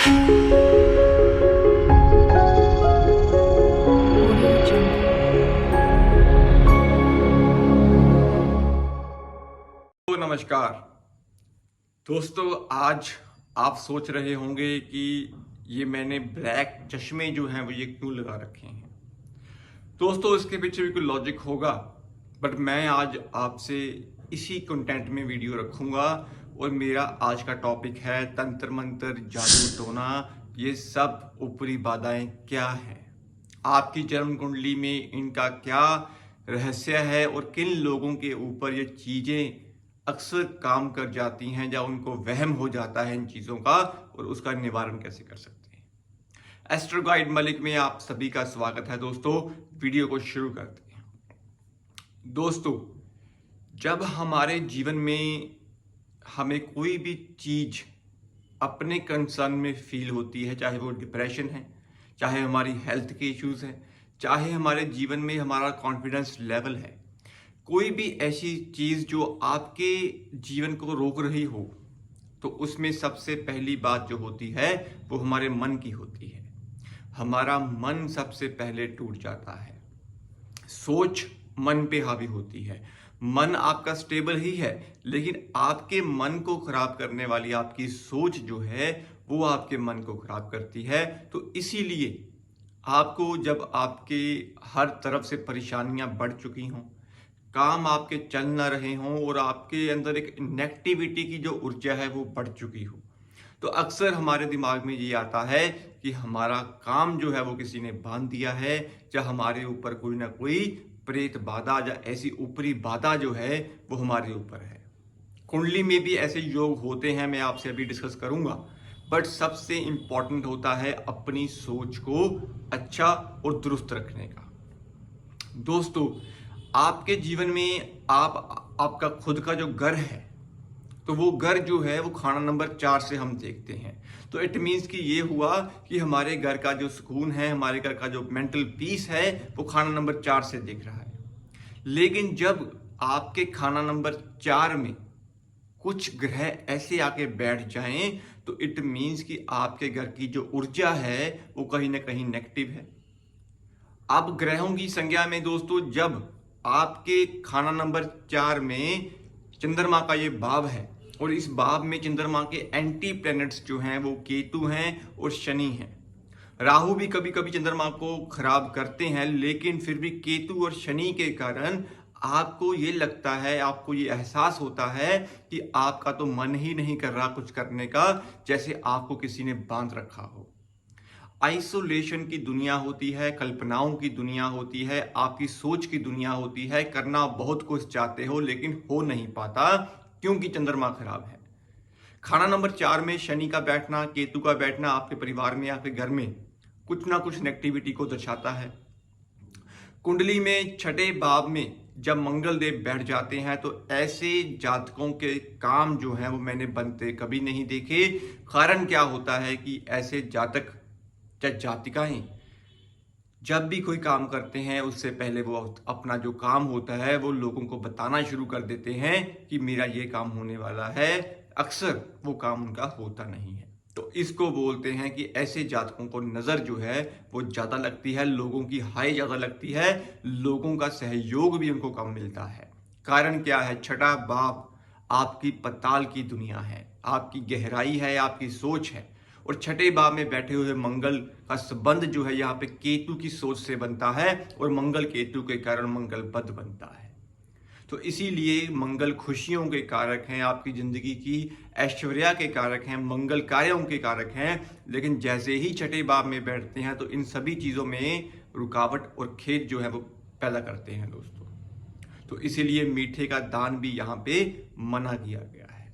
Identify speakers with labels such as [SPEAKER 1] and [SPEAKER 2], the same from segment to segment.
[SPEAKER 1] नमस्कार दोस्तों, आज आप सोच रहे होंगे कि ये मैंने ब्लैक चश्मे जो हैं वो ये क्यों लगा रखे हैं। दोस्तों, इसके पीछे भी कोई लॉजिक होगा, बट मैं आज आपसे इसी कंटेंट में वीडियो रखूंगा। और मेरा आज का टॉपिक है तंत्र मंत्र, जादू टोना, ये सब ऊपरी बाधाएं क्या हैं, आपकी जन्म कुंडली में इनका क्या रहस्य है और किन लोगों के ऊपर ये चीजें अक्सर काम कर जाती हैं या उनको वहम हो जाता है इन चीजों का, और उसका निवारण कैसे कर सकते हैं। एस्ट्रो गाइड मलिक में आप सभी का स्वागत है। दोस्तों, वीडियो को शुरू करते हैं। दोस्तों, जब हमारे जीवन में हमें कोई भी चीज अपने कंसर्न में फील होती है, चाहे वो डिप्रेशन है, चाहे हमारी हेल्थ के इश्यूज हैं, चाहे हमारे जीवन में हमारा कॉन्फिडेंस लेवल है, कोई भी ऐसी चीज जो आपके जीवन को रोक रही हो, तो उसमें सबसे पहली बात जो होती है वो हमारे मन की होती है। हमारा मन सबसे पहले टूट जाता है। सोच मन पे हावी होती है। मन आपका स्टेबल ही है, लेकिन आपके मन को खराब करने वाली आपकी सोच जो है वो आपके मन को खराब करती है। तो इसीलिए आपको, जब आपके हर तरफ से परेशानियां बढ़ चुकी हों, काम आपके चल ना रहे हों और आपके अंदर एक नेगेटिविटी की जो ऊर्जा है वो बढ़ चुकी हो, तो अक्सर हमारे दिमाग में ये आता है कि हमारा काम जो है वो किसी ने बांध दिया है, या हमारे ऊपर कोई ना कोई प्रेत बाधा या ऐसी ऊपरी बाधा जो है वो हमारे ऊपर है। कुंडली में भी ऐसे योग होते हैं, मैं आपसे अभी डिस्कस करूंगा, बट सबसे इंपॉर्टेंट होता है अपनी सोच को अच्छा और दुरुस्त रखने का। दोस्तों, आपके जीवन में आपका खुद का जो घर है, तो वो घर जो है वो खाना नंबर 4 से हम देखते हैं। तो इट मीन्स कि ये हुआ कि हमारे घर का जो सुकून है, हमारे घर का जो मेंटल पीस है, वो खाना नंबर 4 से दिख रहा है। लेकिन जब आपके खाना नंबर 4 में कुछ ग्रह ऐसे आके बैठ जाएं, तो इट मीन्स कि आपके घर की जो ऊर्जा है वो कहीं ना कहीं नेगेटिव है। अब ग्रहों की संज्ञा में दोस्तों, जब आपके खाना नंबर 4 में चंद्रमा का ये भाव है, और इस भाव में चंद्रमा के एंटी प्लैनेट्स जो हैं वो केतु हैं और शनि हैं। राहु भी कभी कभी चंद्रमा को खराब करते हैं, लेकिन फिर भी केतु और शनि के कारण आपको ये लगता है, आपको ये एहसास होता है कि आपका तो मन ही नहीं कर रहा कुछ करने का, जैसे आपको किसी ने बांध रखा हो। आइसोलेशन की दुनिया होती है, कल्पनाओं की दुनिया होती है, आपकी सोच की दुनिया होती है। करना बहुत कुछ चाहते हो लेकिन हो नहीं पाता, क्योंकि चंद्रमा खराब है। खाना नंबर 4 में शनि का बैठना, केतु का बैठना आपके परिवार में, आपके घर में कुछ ना कुछ नेगेटिविटी को दर्शाता है। कुंडली में छठे भाव में जब मंगल देव बैठ जाते हैं, तो ऐसे जातकों के काम जो है वो मैंने बनते कभी नहीं देखे। कारण क्या होता है कि ऐसे जातक या जातिकाएं जब भी कोई काम करते हैं, उससे पहले वो अपना जो काम होता है वो लोगों को बताना शुरू कर देते हैं कि मेरा ये काम होने वाला है। अक्सर वो काम उनका होता नहीं है। तो इसको बोलते हैं कि ऐसे जातकों को नजर जो है वो ज्यादा लगती है, लोगों की हाय ज्यादा लगती है, लोगों का सहयोग भी उनको कम मिलता है। कारण क्या है? छठा भाव आपकी पताल की दुनिया है, आपकी गहराई है, आपकी सोच है। और छठे भाव में बैठे हुए मंगल का संबंध जो है यहाँ पे केतु की सोच से बनता है, और मंगल केतु के कारण मंगल बद बनता है। तो इसीलिए मंगल खुशियों के कारक हैं, आपकी जिंदगी की ऐश्वर्या के कारक हैं, मंगल कार्यों के कारक हैं। लेकिन जैसे ही छठे भाव में बैठते हैं तो इन सभी चीजों में रुकावट और खेद जो है वो पैदा करते हैं दोस्तों। तो इसीलिए मीठे का दान भी यहाँ पे मना किया गया है।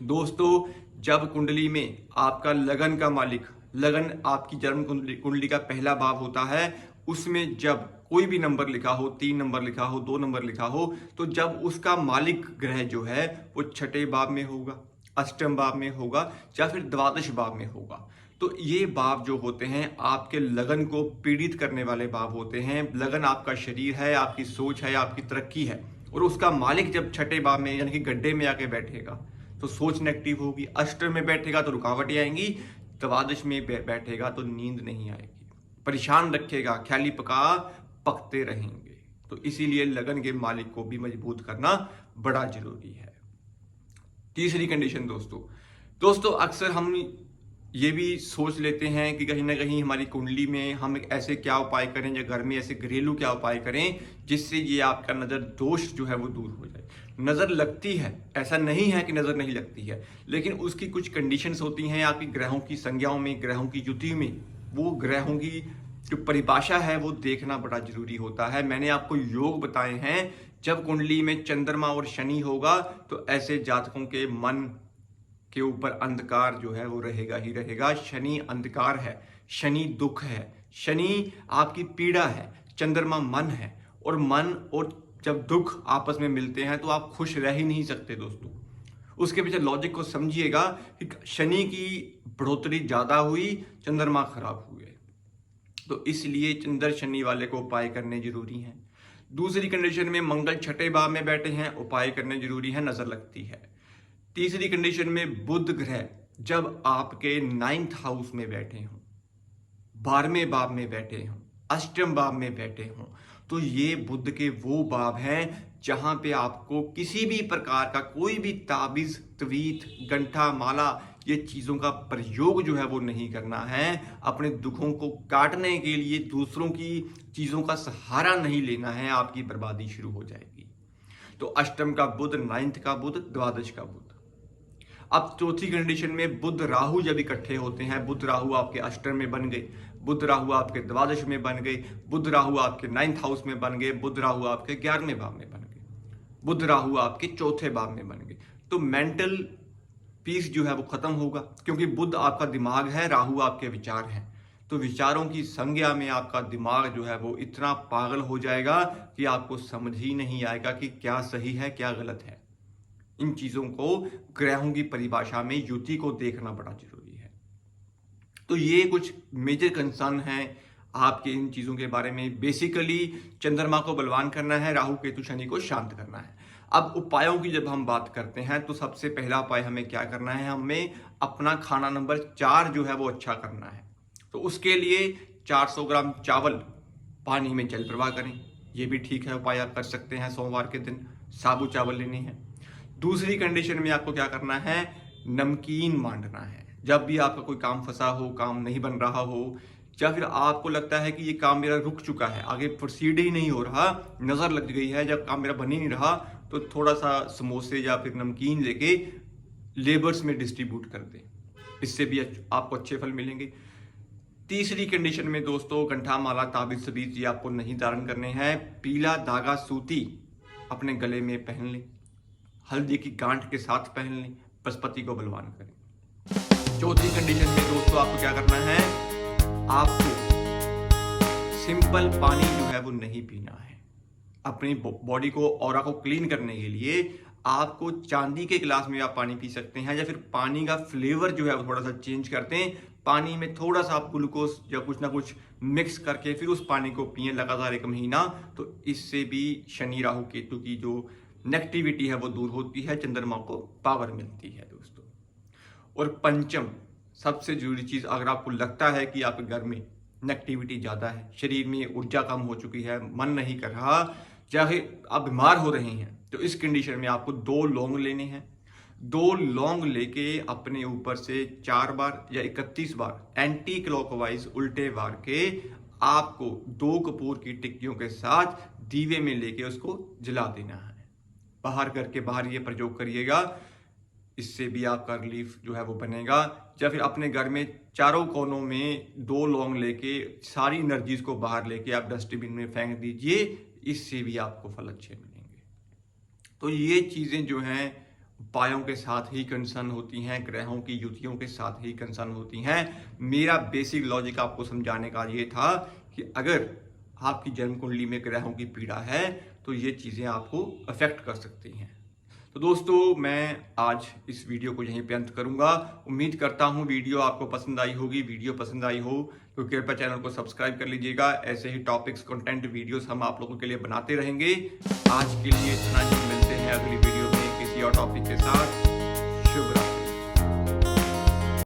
[SPEAKER 1] दोस्तों, जब कुंडली में आपका लगन का मालिक, लगन आपकी जन्म कुंडली का पहला भाव होता है, उसमें जब कोई भी नंबर लिखा हो, 3 नंबर लिखा हो, 2 नंबर लिखा हो, तो जब उसका मालिक ग्रह जो है वो छठे भाव में होगा, अष्टम भाव में होगा, या फिर द्वादश भाव में होगा, तो ये भाव जो होते हैं आपके लगन को पीड़ित करने वाले भाव होते हैं। लगन आपका शरीर है, आपकी सोच है, आपकी तरक्की है, और उसका मालिक जब छठे भाव में यानी कि गड्ढे में आके बैठेगा तो सोच नेगेटिव होगी। अष्टम में बैठेगा तो रुकावटें आएंगी, द्वादश में बैठेगा तो नींद नहीं आएगी, परेशान रखेगा, ख्याली पका पकते रहेंगे। तो इसीलिए लगन के मालिक को भी मजबूत करना बड़ा जरूरी है। तीसरी कंडीशन दोस्तों अक्सर हम ये भी सोच लेते हैं कि कहीं ना कहीं हमारी कुंडली में हम ऐसे क्या उपाय करें या घर में ऐसे घरेलू क्या उपाय करें जिससे ये आपका नज़र दोष जो है वो दूर हो जाए। नज़र लगती है, ऐसा नहीं है कि नज़र नहीं लगती है, लेकिन उसकी कुछ कंडीशंस होती हैं आपकी ग्रहों की संज्ञाओं में, ग्रहों की युति में। वो ग्रहों की जो परिभाषा है वो देखना बड़ा जरूरी होता है। मैंने आपको योग बताए हैं, जब कुंडली में चंद्रमा और शनि होगा तो ऐसे जातकों के मन के ऊपर अंधकार जो है वो रहेगा ही रहेगा। शनि अंधकार है, शनि दुख है, शनि आपकी पीड़ा है, चंद्रमा मन है, और मन और जब दुख आपस में मिलते हैं तो आप खुश रह ही नहीं सकते दोस्तों। उसके पीछे लॉजिक को समझिएगा कि शनि की बढ़ोतरी ज्यादा हुई, चंद्रमा खराब हुए, तो इसलिए चंद्र शनि वाले को उपाय करने जरूरी हैं। दूसरी कंडीशन में मंगल छठे भाव में बैठे हैं, उपाय करने जरूरी है, नजर लगती है। तीसरी कंडीशन में बुध ग्रह जब आपके 9th हाउस में बैठे हों, 12वें भाव में बैठे हों, अष्टम भाव में बैठे हों, तो ये बुध के वो भाव हैं जहां पे आपको किसी भी प्रकार का कोई भी ताबीज, तवीत, गंठा, माला, ये चीजों का प्रयोग जो है वो नहीं करना है। अपने दुखों को काटने के लिए दूसरों की चीजों का सहारा नहीं लेना है, आपकी बर्बादी शुरू हो जाएगी। तो अष्टम का बुध, 9th का बुध, द्वादश का बुध। अब चौथी कंडीशन में बुध राहु जब इकट्ठे होते हैं, बुध राहु आपके अष्टम में बन गए, बुध राहु आपके द्वादश में बन गए, बुध राहु आपके 9th हाउस में बन गए, बुध राहु आपके 11वें भाव में बन गए, बुध राहु आपके चौथे भाव में बन गए, तो मेंटल पीस जो है वो खत्म होगा, क्योंकि बुध आपका दिमाग है, राहु आपके विचार हैं। तो विचारों की संज्ञा में आपका दिमाग जो है वो इतना पागल हो जाएगा कि आपको समझ ही नहीं आएगा कि क्या सही है क्या गलत है। इन चीजों को ग्रहों की परिभाषा में युति को देखना बड़ा जरूरी है। तो ये कुछ मेजर कंसर्न हैं आपके इन चीजों के बारे में। बेसिकली चंद्रमा को बलवान करना है, राहु केतु शनि को शांत करना है। अब उपायों की जब हम बात करते हैं तो सबसे पहला उपाय हमें क्या करना है, हमें अपना खाना नंबर 4 जो है वो अच्छा करना है। तो उसके लिए 400 ग्राम चावल पानी में जल प्रवाह करें, ये भी ठीक है, उपाय आप कर सकते हैं। सोमवार के दिन साबुत चावल लेने हैं। दूसरी कंडीशन में आपको क्या करना है, नमकीन बांटना है। जब भी आपका कोई काम फंसा हो, काम नहीं बन रहा हो, या फिर आपको लगता है कि ये काम मेरा रुक चुका है, आगे प्रोसीड ही नहीं हो रहा, नजर लग गई है, जब काम मेरा बन ही नहीं रहा, तो थोड़ा सा समोसे या फिर नमकीन लेके लेबर्स में डिस्ट्रीब्यूट कर दें, इससे भी आपको अच्छे फल मिलेंगे। तीसरी कंडीशन में दोस्तों गंठा, माला, ताबीज, सबीज ये आपको नहीं धारण करने हैं। पीला धागा सूती अपने गले में पहन लें, हल्दी की गांठ के साथ पहन लें, बृहस्पति को बलवान करें। चौथी कंडीशन में दोस्तों आपको क्या करना है, आपको सिंपल पानी जो है वो नहीं पीना है। अपनी बॉडी को, ऑरा को क्लीन करने के लिए आपको चांदी के गिलास में आप पानी पी सकते हैं, या फिर पानी का फ्लेवर जो है वो थोड़ा सा चेंज करते हैं, पानी में थोड़ा सा आप ग्लूकोज या कुछ ना कुछ मिक्स करके फिर उस पानी को पिए लगातार 1 महीना। तो इससे भी शनि राहु केतु की जो नेगेटिविटी है वो दूर होती है, चंद्रमा को पावर मिलती है दोस्तों। और पंचम सबसे जरूरी चीज, अगर आपको लगता है कि आपके घर में नेगेटिविटी ज्यादा है, शरीर में ऊर्जा कम हो चुकी है, मन नहीं कर रहा, चाहे आप बीमार हो रहे हैं, तो इस कंडीशन में आपको 2 लौंग लेने हैं। 2 लौंग लेके अपने ऊपर से 4 बार या 31 बार एंटी क्लॉकवाइज उल्टे वार के आपको 2 कपूर की टिक्कियों के साथ दीवे में लेके उसको जला देना है। बाहर करके बाहर ये प्रयोग करिएगा, इससे भी आपका रिलीफ जो है वो बनेगा। या फिर अपने घर में चारों कोनों में 2 लौंग लेके सारी एनर्जीज को बाहर लेके आप डस्टबिन में फेंक दीजिए, इससे भी आपको फल अच्छे मिलेंगे। तो ये चीजें जो हैं उपायों के साथ ही कंसर्न होती हैं, ग्रहों की युतियों के साथ ही कंसर्न होती हैं। मेरा बेसिक लॉजिक आपको समझाने का ये था कि अगर आपकी जन्म कुंडली में ग्रहों की पीड़ा है तो ये चीजें आपको अफेक्ट कर सकती हैं। तो दोस्तों मैं आज इस वीडियो को यहीं पे अंत करूंगा। उम्मीद करता हूं वीडियो आपको पसंद आई होगी। वीडियो पसंद आई हो तो कृपया चैनल को सब्सक्राइब कर लीजिएगा। ऐसे ही टॉपिक्स, कंटेंट, वीडियोस हम आप लोगों के लिए बनाते रहेंगे। आज के लिए इतना ही, मिलते हैं अगली वीडियो में किसी और टॉपिक के साथ।